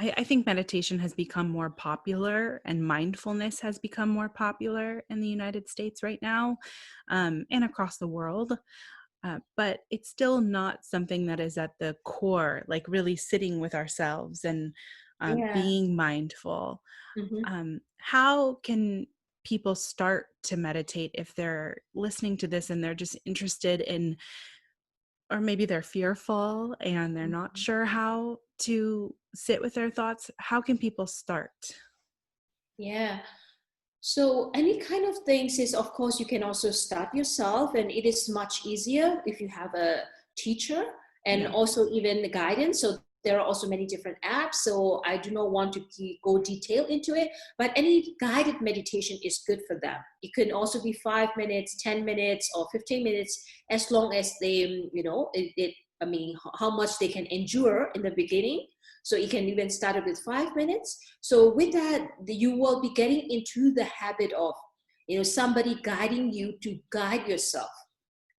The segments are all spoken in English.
I think meditation has become more popular and mindfulness has become more popular in the United States right now, and across the world. But it's still not something that is at the core, like really sitting with ourselves and Yeah. being mindful. Hmm. How can people start to meditate if they're listening to this and they're just interested in, or maybe they're fearful and they're not sure how to sit with their thoughts? How can people start? Yeah. So any kind of things is, of course, you can also start yourself, and it is much easier if you have a teacher and Yeah. also even the guidance. So there are also many different apps. So I do not want to go detail into it, but any guided meditation is good for them. It can also be 5 minutes, 10 minutes, or 15 minutes, as long as they, I mean, how much they can endure in the beginning. So you can even start it with 5 minutes. So with that, you will be getting into the habit of, somebody guiding you to guide yourself,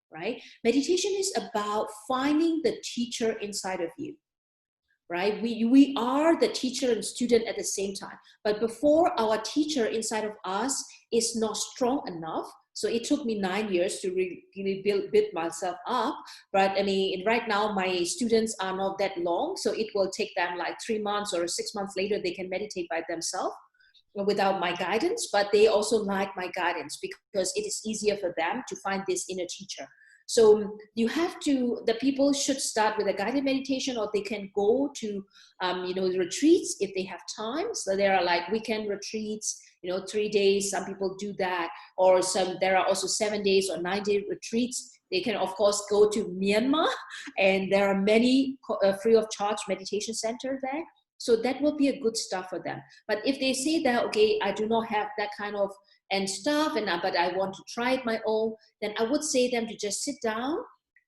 right? Meditation is about finding the teacher inside of you, right? We are the teacher and student at the same time. But before our teacher inside of us is not strong enough, so it took me 9 years to really build myself up. But I mean, right now my students are not that long, so it will take them like 3 months or 6 months later they can meditate by themselves without my guidance. But they also like my guidance because it is easier for them to find this inner teacher. So you have to, the people should start with a guided meditation, or they can go to, retreats if they have time. So there are like weekend retreats, 3 days. Some people do that, or there are also 7 days or 9 day retreats. They can of course go to Myanmar, and there are many free of charge meditation center there. So that will be a good start for them. But if they say that, okay, I do not have that kind of and stuff, but I want to try it my own, then I would say them to just sit down.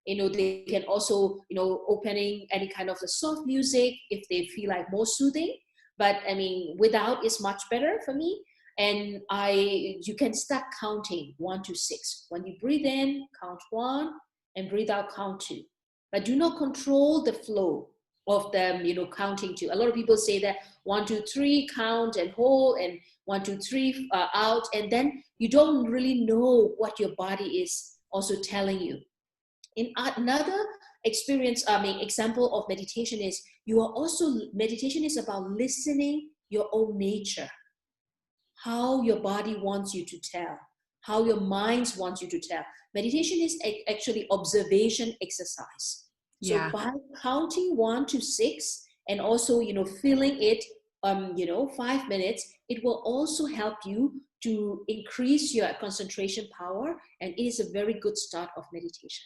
They can also, opening any kind of the soft music if they feel like more soothing. But I mean, without is much better for me. And you can start counting 1 to 6. When you breathe in, count 1, and breathe out, count 2. But do not control the flow of them, counting 2. A lot of people say that 1, 2, 3, count and hold, and 1, 2, 3 out, and then you don't really know what your body is also telling you. In another experience, I mean, example of meditation is, meditation is about listening your own nature, how your body wants you to tell, how your mind wants you to tell. Meditation is actually observation exercise. So Yeah. by counting 1 to 6 and also, feeling it, 5 minutes, it will also help you to increase your concentration power. And it is a very good start of meditation.